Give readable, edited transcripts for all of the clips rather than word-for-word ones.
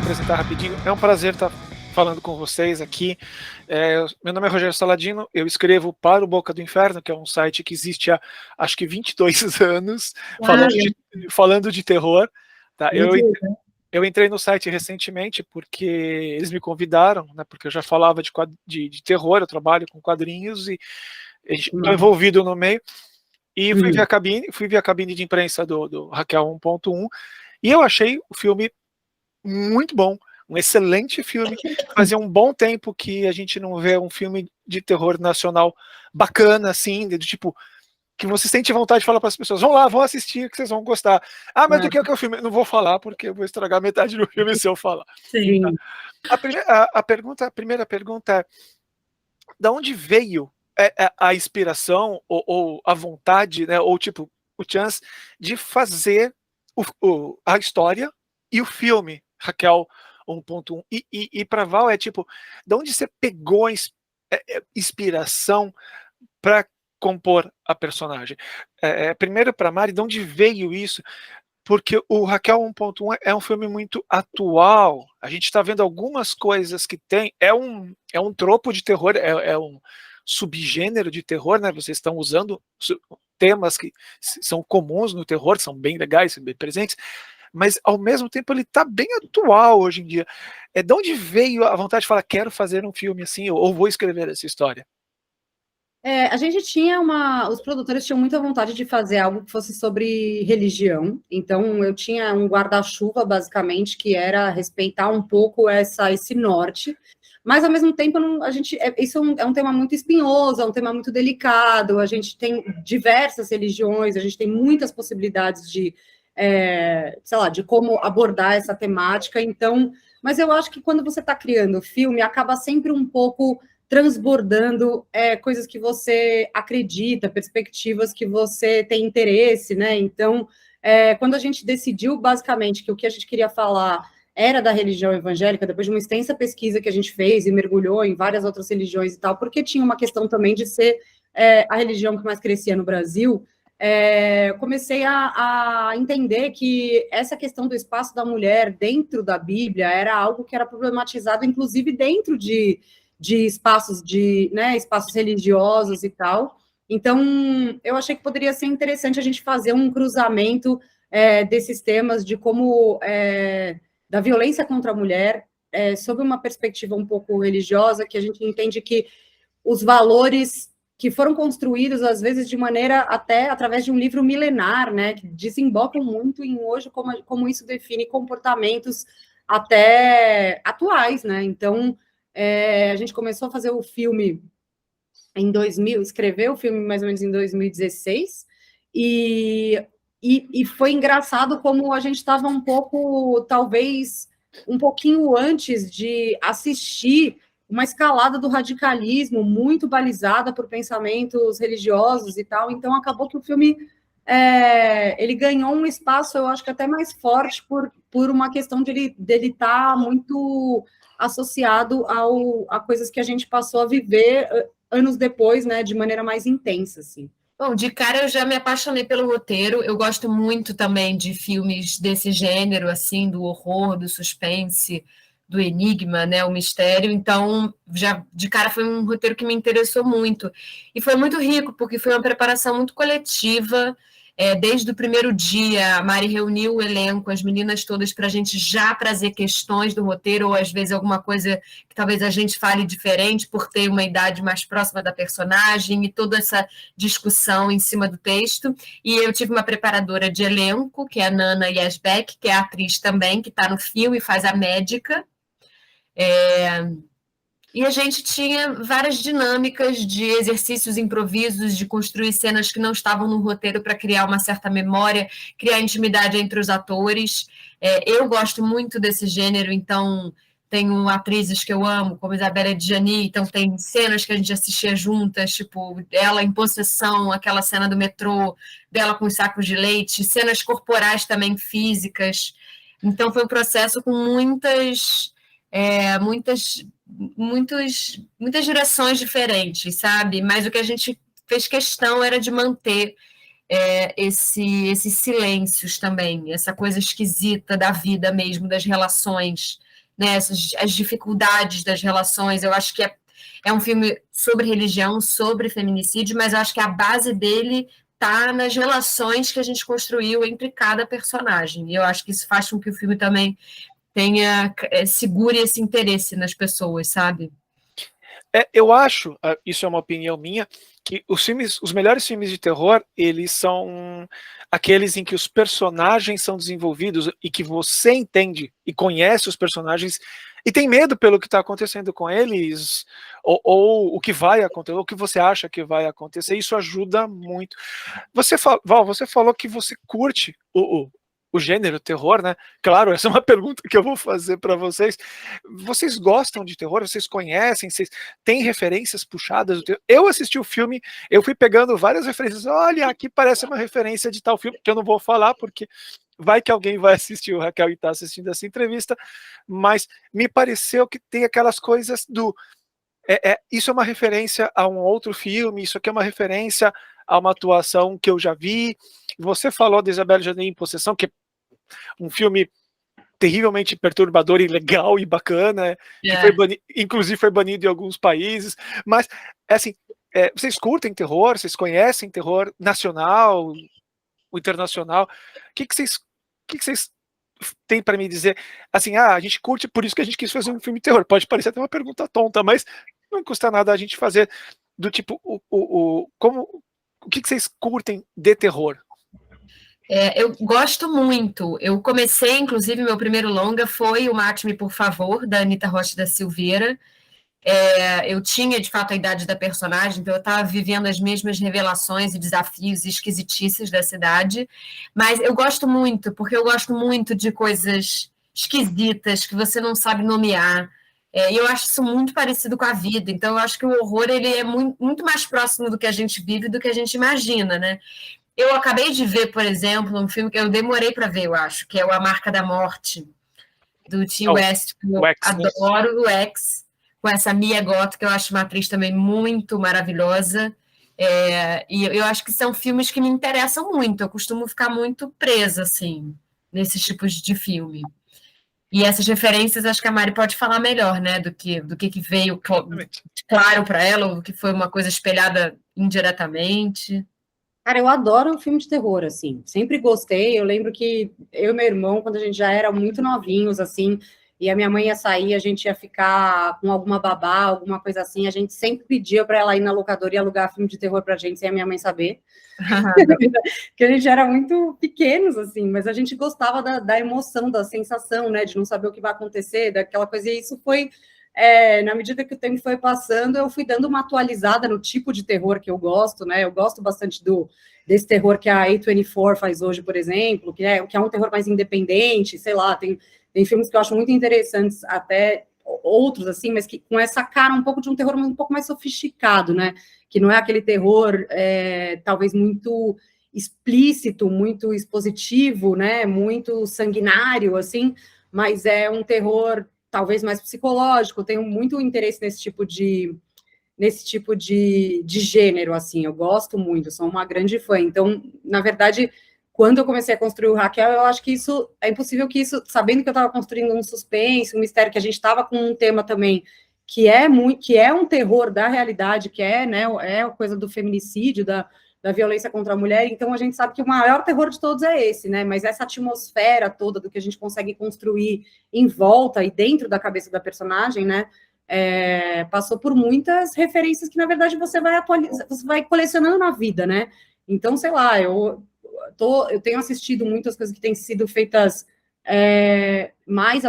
apresentar rapidinho. É um prazer estar falando com vocês aqui. Meu nome é Rogério Saladino, eu escrevo para o Boca do Inferno, que é um site que existe há, acho que 22 anos, falando de terror. Tá? Eu entrei no site recentemente porque eles me convidaram, né, porque eu já falava de terror, eu trabalho com quadrinhos e estou envolvido no meio. E fui ver a cabine de imprensa do Raquel 1.1 e eu achei o filme muito bom, um excelente filme. Fazia um bom tempo que a gente não vê um filme de terror nacional bacana, assim, do tipo, que você sente vontade de falar para as pessoas, vão lá, vão assistir, que vocês vão gostar. Ah, mas do que é o filme? Não vou falar, porque eu vou estragar metade do filme se eu falar. Sim. A primeira pergunta é, da onde veio a inspiração ou a vontade, né, ou tipo, o chance de fazer a história e o filme, Raquel 1.1. E para Val é tipo, de onde você pegou a inspiração para compor a personagem? Primeiro para Mari, de onde veio isso? Porque o Raquel 1.1 é um filme muito atual. A gente está vendo algumas coisas que tem. É um tropo de terror, é um subgênero de terror, né? Vocês estão usando temas que são comuns no terror, são bem legais, bem presentes, mas ao mesmo tempo ele está bem atual hoje em dia. De onde veio a vontade de falar, quero fazer um filme assim, ou vou escrever essa história? A gente tinha os produtores tinham muita vontade de fazer algo que fosse sobre religião, então eu tinha um guarda-chuva, basicamente, que era respeitar um pouco esse norte, mas ao mesmo tempo isso é um tema muito espinhoso, é um tema muito delicado, a gente tem diversas religiões, a gente tem muitas possibilidades sei lá, de como abordar essa temática, então, mas eu acho que quando você está criando filme, acaba sempre um pouco transbordando coisas que você acredita, perspectivas que você tem interesse, né? Então, quando a gente decidiu, basicamente, que o que a gente queria falar era da religião evangélica, depois de uma extensa pesquisa que a gente fez e mergulhou em várias outras religiões e tal, porque tinha uma questão também de ser a religião que mais crescia no Brasil, comecei a entender que essa questão do espaço da mulher dentro da Bíblia era algo que era problematizado, inclusive dentro de espaços espaços religiosos e tal. Então, eu achei que poderia ser interessante a gente fazer um cruzamento desses temas de como da violência contra a mulher, sob uma perspectiva um pouco religiosa, que a gente entende que os valores que foram construídos, às vezes, de maneira até através de um livro milenar, né, que desembocam muito em hoje como isso define comportamentos até atuais, né? Então, a gente começou a fazer o filme em 2000, escreveu o filme mais ou menos em 2016, e foi engraçado como a gente estava um pouco, talvez, um pouquinho antes de assistir uma escalada do radicalismo muito balizada por pensamentos religiosos e tal, então acabou que o filme ele ganhou um espaço, eu acho que até mais forte por uma questão dele estar muito associado a coisas que a gente passou a viver anos depois, né, de maneira mais intensa, assim. Bom, de cara eu já me apaixonei pelo roteiro, eu gosto muito também de filmes desse gênero, assim, do horror, do suspense, do enigma, né, o mistério, então já de cara foi um roteiro que me interessou muito, e foi muito rico, porque foi uma preparação muito coletiva. Desde o primeiro dia, a Mari reuniu o elenco, as meninas todas, para a gente já trazer questões do roteiro, ou às vezes alguma coisa que talvez a gente fale diferente, por ter uma idade mais próxima da personagem, e toda essa discussão em cima do texto. E eu tive uma preparadora de elenco, que é a Nana Yasbeck, que é atriz também, que está no filme e faz a médica. E a gente tinha várias dinâmicas de exercícios improvisos, de construir cenas que não estavam no roteiro para criar uma certa memória, criar intimidade entre os atores. Eu gosto muito desse gênero, então tenho atrizes que eu amo, como Isabelle Adjani, então tem cenas que a gente assistia juntas, tipo, ela em possessão, aquela cena do metrô, dela com os sacos de leite, cenas corporais também físicas. Então foi um processo com muitas direções diferentes, sabe? Mas o que a gente fez questão era de manter esses silêncios também, essa coisa esquisita da vida mesmo, das relações, né, as dificuldades das relações. Eu acho que é um filme sobre religião, sobre feminicídio, mas eu acho que a base dele está nas relações que a gente construiu entre cada personagem. E eu acho que isso faz com que o filme também segure esse interesse nas pessoas, sabe? Eu acho, isso é uma opinião minha, que os melhores filmes de terror, eles são aqueles em que os personagens são desenvolvidos e que você entende e conhece os personagens e tem medo pelo que está acontecendo com eles, ou o que vai acontecer, ou o que você acha que vai acontecer. Isso ajuda muito. Val, você falou que você curte o gênero terror, né? Claro, essa é uma pergunta que eu vou fazer para vocês. Vocês gostam de terror? Vocês conhecem? Vocês têm referências puxadas do terror? Eu assisti o filme, eu fui pegando várias referências. Olha, aqui parece uma referência de tal filme, que eu não vou falar, porque vai que alguém vai assistir, o Raquel e está assistindo essa entrevista, mas me pareceu que tem aquelas coisas do... isso é uma referência a um outro filme, isso aqui é uma referência a uma atuação que eu já vi. Você falou de Isabelle Adjani em Possessão, que é um filme terrivelmente perturbador e legal e bacana, que inclusive foi banido em alguns países, mas, assim, vocês curtem terror? Vocês conhecem terror nacional, o internacional? O que vocês têm para me dizer? Assim, a gente curte, por isso que a gente quis fazer um filme de terror. Pode parecer até uma pergunta tonta, mas não custa nada a gente fazer do tipo, o que vocês curtem de terror? Eu gosto muito. Eu comecei, inclusive, meu primeiro longa foi o Mate-me, por Favor, da Anita Rocha da Silveira. Eu tinha, de fato, a idade da personagem, então eu estava vivendo as mesmas revelações e desafios e esquisitices da cidade, mas eu gosto muito, porque eu gosto muito de coisas esquisitas que você não sabe nomear, e eu acho isso muito parecido com a vida, então eu acho que o horror ele é muito, muito mais próximo do que a gente vive do que a gente imagina, né? Eu acabei de ver, por exemplo, um filme que eu demorei para ver, eu acho, que é o A Marca da Morte, do Tim West, que eu adoro, o X, com essa Mia Goth, que eu acho uma atriz também muito maravilhosa, e eu acho que são filmes que me interessam muito, eu costumo ficar muito presa, assim, nesses tipos de filme. E essas referências, acho que a Mari pode falar melhor, né, do que veio claro para ela, ou do que foi uma coisa espelhada indiretamente. Cara, eu adoro filme de terror, assim, sempre gostei. Eu lembro que eu e meu irmão, quando a gente já era muito novinhos, assim, e a minha mãe ia sair, a gente ia ficar com alguma babá, alguma coisa assim, a gente sempre pedia para ela ir na locadora e alugar filme de terror pra gente, sem a minha mãe saber. Porque a gente era muito pequenos, assim, mas a gente gostava da emoção, da sensação, né, de não saber o que vai acontecer, daquela coisa, e isso foi... na medida que o tempo foi passando, eu fui dando uma atualizada no tipo de terror que eu gosto, né? Eu gosto bastante desse terror que a A24 faz hoje, por exemplo, que é um terror mais independente, sei lá, tem filmes que eu acho muito interessantes, até outros, assim, mas que com essa cara um pouco de um terror um pouco mais sofisticado, né? Que não é aquele terror, talvez muito explícito, muito expositivo, né? Muito sanguinário, assim, mas é um terror talvez mais psicológico, tenho muito interesse nesse tipo de gênero, assim, eu gosto muito, sou uma grande fã, então, na verdade, quando eu comecei a construir o Raquel, eu acho que isso, é impossível que isso, sabendo que eu estava construindo um suspense, um mistério, que a gente estava com um tema também, que é um terror da realidade, que né, a coisa do feminicídio, da violência contra a mulher, então a gente sabe que o maior terror de todos é esse, né? Mas essa atmosfera toda do que a gente consegue construir em volta e dentro da cabeça da personagem, né? Passou por muitas referências que, na verdade, você vai colecionando na vida, né? Então, sei lá, eu tenho assistido muitas coisas que têm sido feitas mais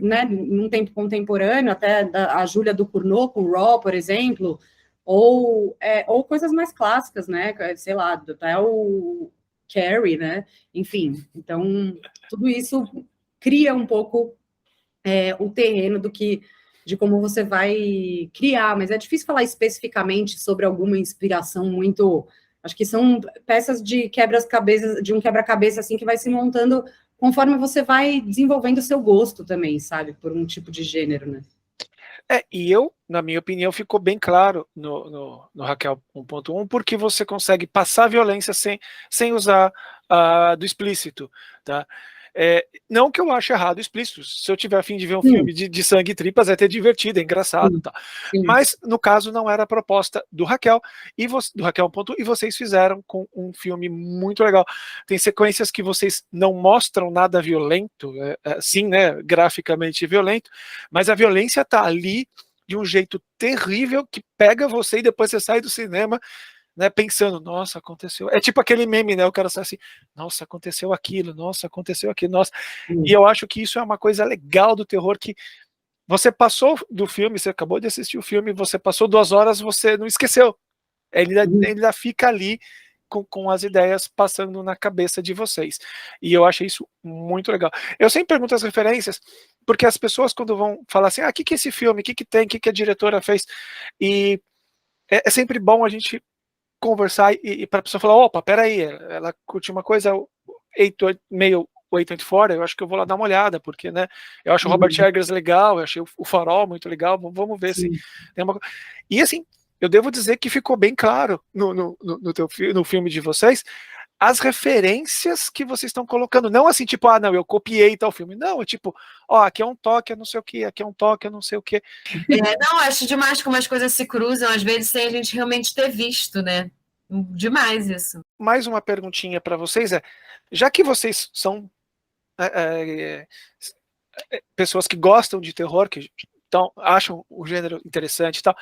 né, num tempo contemporâneo, até a Júlia Ducournau com o Raw, por exemplo, ou coisas mais clássicas, né? Sei lá, até o Carrie, né? Enfim, então tudo isso cria um pouco o terreno de como você vai criar, mas é difícil falar especificamente sobre alguma inspiração muito. Acho que são peças de quebra-cabeça, de um quebra-cabeça assim que vai se montando conforme você vai desenvolvendo o seu gosto também, sabe, por um tipo de gênero, né? E na minha opinião, ficou bem claro no Raquel 1.1, porque você consegue passar a violência sem usar do explícito, tá? Não que eu ache errado explícito. Se eu tiver a fim de ver um filme de sangue e tripas, é ter divertido, é engraçado. Tá. Mas, no caso, não era a proposta do Raquel, do Raquel Ponto, e vocês fizeram com um filme muito legal. Tem sequências que vocês não mostram nada violento, sim, né, graficamente violento, mas a violência tá ali de um jeito terrível que pega você e depois você sai do cinema, né, pensando, nossa, aconteceu. É tipo aquele meme, né? O cara sai assim, nossa, aconteceu aquilo, nossa, aconteceu aquilo, nossa. E eu acho que isso é uma coisa legal do terror, que você passou do filme, você acabou de assistir o filme, você passou 2 horas, você não esqueceu. Ele ainda fica ali com as ideias passando na cabeça de vocês. E eu achei isso muito legal. Eu sempre pergunto as referências, porque as pessoas, quando vão falar assim, o que é esse filme, o que tem, o que a diretora fez, e é sempre bom a gente conversar e para a pessoa falar, opa, peraí, ela curte uma coisa, meio 884, eu acho que eu vou lá dar uma olhada, porque, né, eu acho o Robert Eggers legal, eu achei o Farol muito legal, vamos ver se tem uma... E assim, eu devo dizer que ficou bem claro no filme de vocês, as referências que vocês estão colocando, não assim, tipo, não, eu copiei tal filme, não, é tipo, aqui é um toque, não sei o que, aqui é um toque, não sei o que. Não, acho demais como as coisas se cruzam, às vezes sem a gente realmente ter visto, né? Demais isso. Mais uma perguntinha para vocês já que vocês são pessoas que gostam de terror, que acham o gênero interessante e tal,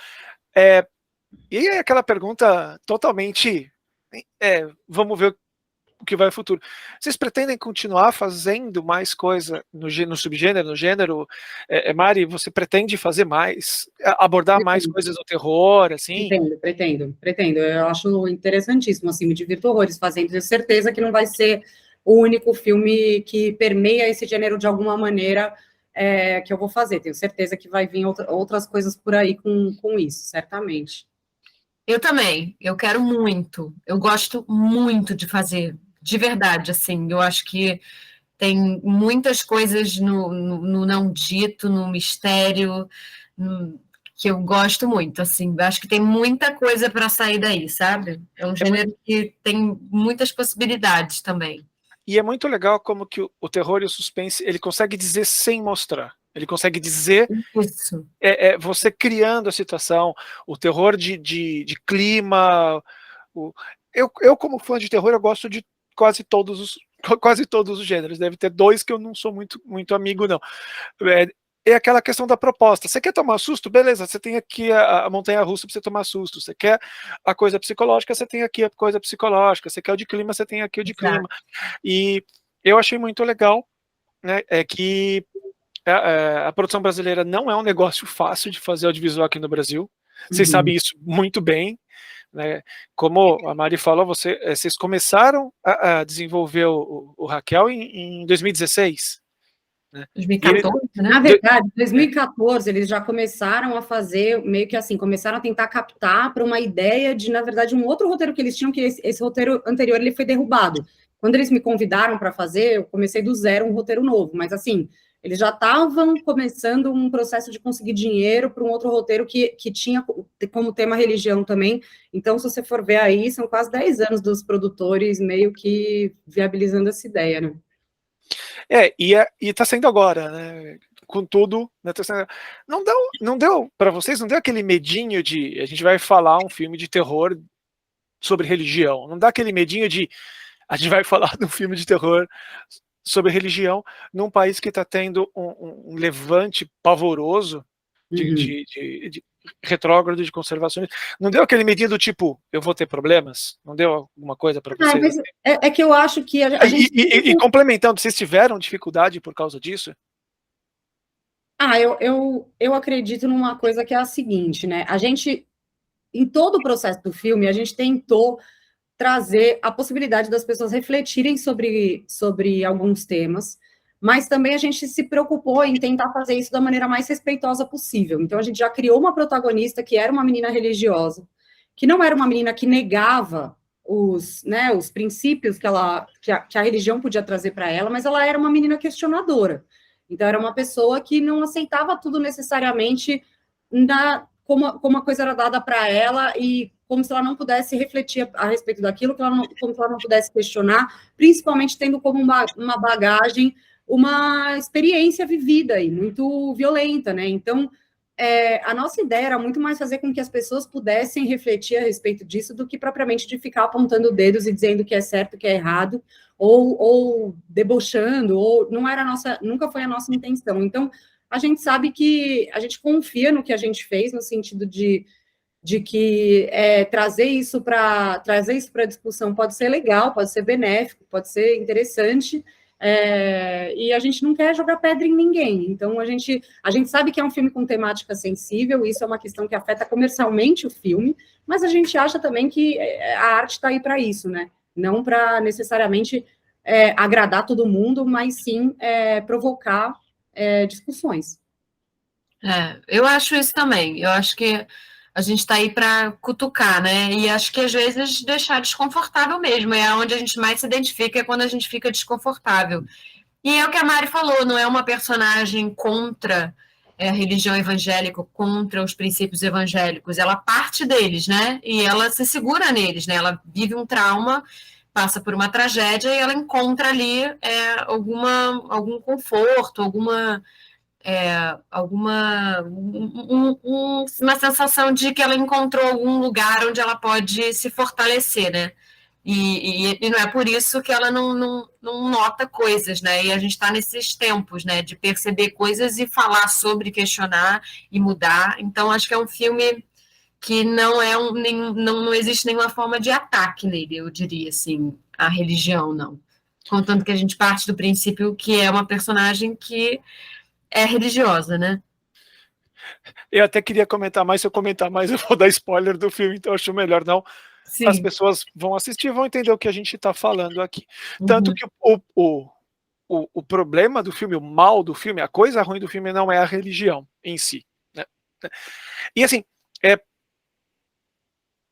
e aí aquela pergunta totalmente, vamos ver o que vai no futuro. Vocês pretendem continuar fazendo mais coisa no subgênero, no gênero? Mari, você pretende fazer mais, abordar mais coisas do terror, assim? Pretendo. Eu acho interessantíssimo, assim, me divirto horrores fazendo. Tenho certeza que não vai ser o único filme que permeia esse gênero de alguma maneira que eu vou fazer. Tenho certeza que vai vir outras coisas por aí com isso, certamente. Eu também. Eu quero muito. Eu gosto muito de fazer. De verdade, assim, eu acho que tem muitas coisas no não dito, no mistério, que eu gosto muito, assim, acho que tem muita coisa para sair daí, sabe? É um gênero que tem muitas possibilidades também. E é muito legal como que o terror e o suspense, ele consegue dizer sem mostrar. Ele consegue dizer, isso. Você criando a situação, o terror de clima. Eu, como fã de terror, eu gosto de quase todos os gêneros. Deve ter 2 que eu não sou muito amigo, não. É aquela questão da proposta. Você quer tomar susto? Beleza, você tem aqui a montanha-russa para você tomar susto. Você quer a coisa psicológica? Você tem aqui a coisa psicológica. Você quer o de clima? Você tem aqui o de clima. E eu achei muito legal, né, que a produção brasileira não é um negócio fácil de fazer audiovisual aqui no Brasil. Vocês sabem isso muito bem. Né? Como a Mari falou, vocês começaram a desenvolver o Raquel em 2016. Né? 2014, né? Na verdade, em 2014, eles já começaram a fazer, meio que assim, começaram a tentar captar para uma ideia de, na verdade, um outro roteiro que eles tinham, que esse roteiro anterior ele foi derrubado. Quando eles me convidaram para fazer, eu comecei do zero um roteiro novo, mas assim, eles já estavam começando um processo de conseguir dinheiro para um outro roteiro que tinha como tema religião também. Então, se você for ver aí, são quase 10 anos dos produtores meio que viabilizando essa ideia, né? E tá sendo agora, né? Com tudo, né? Não deu para vocês, não deu aquele medinho de a gente vai falar um filme de terror sobre religião, não dá aquele medinho de a gente vai falar de um filme de terror sobre religião num país que está tendo um levante pavoroso de retrógrado, de conservações. Não deu aquele medinho do tipo, eu vou ter problemas? Não deu alguma coisa para vocês? É que eu acho que a gente... E complementando, vocês tiveram dificuldade por causa disso? Eu acredito numa coisa que é a seguinte, né? A gente, em todo o processo do filme, a gente tentou trazer a possibilidade das pessoas refletirem sobre alguns temas, mas também a gente se preocupou em tentar fazer isso da maneira mais respeitosa possível. Então, a gente já criou uma protagonista que era uma menina religiosa, que não era uma menina que negava os princípios que a religião podia trazer para ela, mas ela era uma menina questionadora. Então, era uma pessoa que não aceitava tudo necessariamente como a coisa era dada para ela e como se ela não pudesse refletir a respeito daquilo, como se ela não pudesse questionar, principalmente tendo como uma bagagem uma experiência vivida e muito violenta, né? Então, a nossa ideia era muito mais fazer com que as pessoas pudessem refletir a respeito disso do que propriamente de ficar apontando dedos e dizendo que é certo, que é errado, ou debochando, ou não era nunca foi a nossa intenção. Então, a gente sabe que a gente confia no que a gente fez, no sentido de que trazer isso para a discussão pode ser legal, pode ser benéfico, pode ser interessante, e a gente não quer jogar pedra em ninguém. Então, a gente sabe que é um filme com temática sensível, isso é uma questão que afeta comercialmente o filme, mas a gente acha também que a arte está aí para isso, né? Não para necessariamente agradar todo mundo, mas sim provocar discussões. Eu acho isso também. Eu acho que a gente está aí para cutucar, né? E acho que às vezes deixar desconfortável mesmo. É onde a gente mais se identifica, é quando a gente fica desconfortável. E é o que a Mari falou, não é uma personagem contra a religião evangélica, contra os princípios evangélicos. Ela parte deles, né? E ela se segura neles, né? Ela vive um trauma, passa por uma tragédia e ela encontra ali algum conforto, uma sensação de que ela encontrou algum lugar onde ela pode se fortalecer, né? E não é por isso que ela não nota coisas, né? E a gente está nesses tempos, né? De perceber coisas e falar sobre, questionar e mudar. Então, acho que é um filme que não existe nenhuma forma de ataque nele, eu diria assim, a religião, não. Contanto que a gente parte do princípio que é uma personagem que é religiosa, né? Eu até queria comentar mais, se eu comentar mais eu vou dar spoiler do filme, então acho melhor não. Sim. As pessoas vão assistir e vão entender o que a gente está falando aqui. Tanto que o problema do filme, o mal do filme, a coisa ruim do filme não é a religião em si, né? E assim,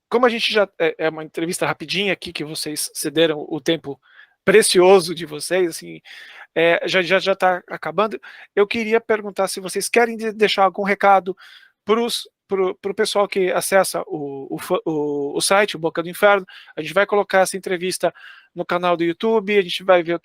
como a gente já é uma entrevista rapidinha aqui, que vocês cederam o tempo precioso de vocês, assim, já está acabando, eu queria perguntar se vocês querem deixar algum recado para o pessoal que acessa o site, o Boca do Inferno. A gente vai colocar essa entrevista no canal do YouTube, a gente vai ver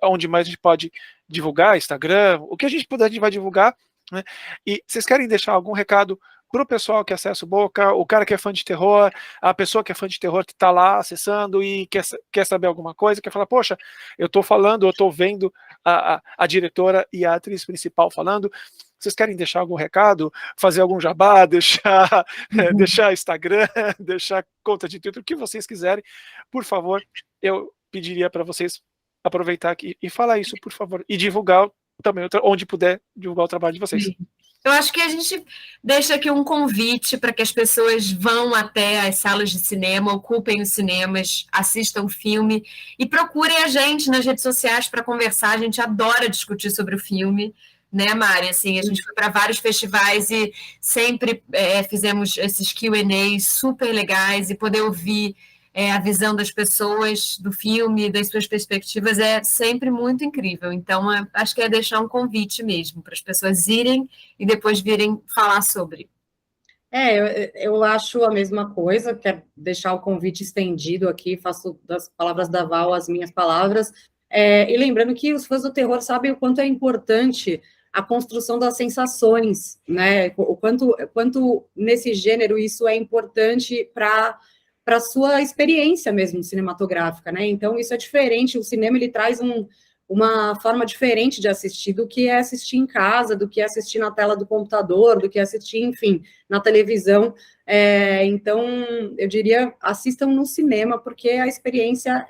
onde mais a gente pode divulgar, Instagram, o que a gente puder a gente vai divulgar, né? E vocês querem deixar algum recado para o pessoal que acessa o Boca, o cara que é fã de terror, a pessoa que é fã de terror que está lá acessando e quer saber alguma coisa, quer falar, poxa, eu estou falando, eu estou vendo a diretora e a atriz principal falando, vocês querem deixar algum recado, fazer algum jabá, deixar Instagram, deixar conta de Twitter, o que vocês quiserem, por favor, eu pediria para vocês aproveitar aqui e falar isso, por favor, e divulgar também, onde puder, divulgar o trabalho de vocês. Eu acho que a gente deixa aqui um convite para que as pessoas vão até as salas de cinema, ocupem os cinemas, assistam o filme e procurem a gente nas redes sociais para conversar. A gente adora discutir sobre o filme, né, Mari? Assim, a gente foi para vários festivais e sempre fizemos esses Q&As super legais e poder ouvir a visão das pessoas do filme, das suas perspectivas, é sempre muito incrível. Então, acho que é deixar um convite mesmo, para as pessoas irem e depois virem falar sobre. Eu acho a mesma coisa, quero deixar o convite estendido aqui, faço das palavras da Val as minhas palavras, e lembrando que os fãs do terror sabem o quanto é importante a construção das sensações, né? O quanto nesse gênero isso é importante para a sua experiência mesmo cinematográfica, né? Então, isso é diferente, o cinema, ele traz uma forma diferente de assistir do que é assistir em casa, do que é assistir na tela do computador, do que é assistir, enfim, na televisão. Então, eu diria, assistam no cinema, porque a experiência,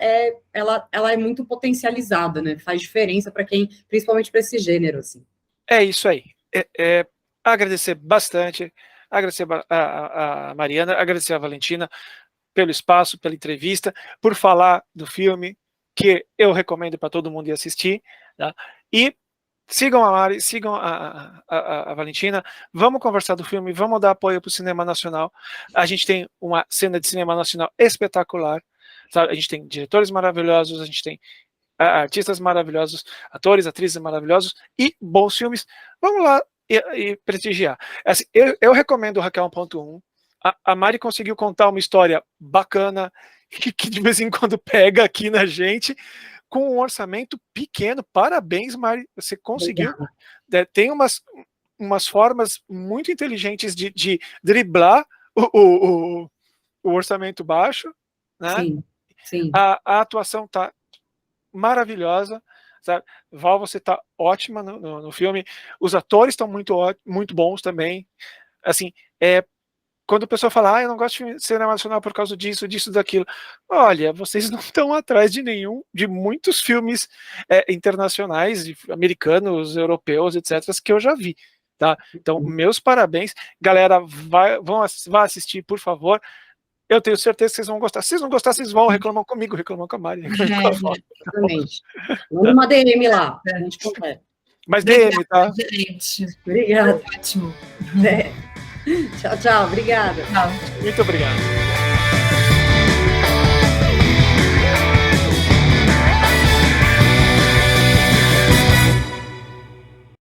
ela é muito potencializada, né? Faz diferença para quem, principalmente para esse gênero, assim. É isso aí. Agradecer bastante, agradecer a Mariana, agradecer a Valentina, pelo espaço, pela entrevista, por falar do filme, que eu recomendo para todo mundo ir assistir, tá? E sigam a Mari, sigam a Valentina, vamos conversar do filme, vamos dar apoio para o cinema nacional. A gente tem uma cena de cinema nacional espetacular, sabe? A gente tem diretores maravilhosos, a gente tem artistas maravilhosos, atores, atrizes maravilhosos e bons filmes. Vamos lá e prestigiar. Assim, eu recomendo o Raquel 1.1, A Mari conseguiu contar uma história bacana, que de vez em quando pega aqui na gente, com um orçamento pequeno. Parabéns, Mari, você conseguiu. Tem umas formas muito inteligentes de driblar o orçamento baixo, né? Sim, sim. A atuação tá maravilhosa, sabe? Val, você tá ótima no filme. Os atores estão muito bons também. Assim, quando a pessoa fala, eu não gosto de cinema nacional por causa disso, daquilo. Olha, vocês não estão atrás de muitos filmes internacionais, americanos, europeus, etc., que eu já vi. Tá? Então, meus parabéns. Galera, vá assistir, por favor. Eu tenho certeza que vocês vão gostar. Se vocês não gostarem, vocês vão, reclamam comigo, reclamam com a Mari. Exatamente. Manda uma DM lá, a gente consegue. Mas DM, tá? Gente. Obrigada. Ótimo. Tchau, tchau. Obrigada. Tchau. Muito obrigado.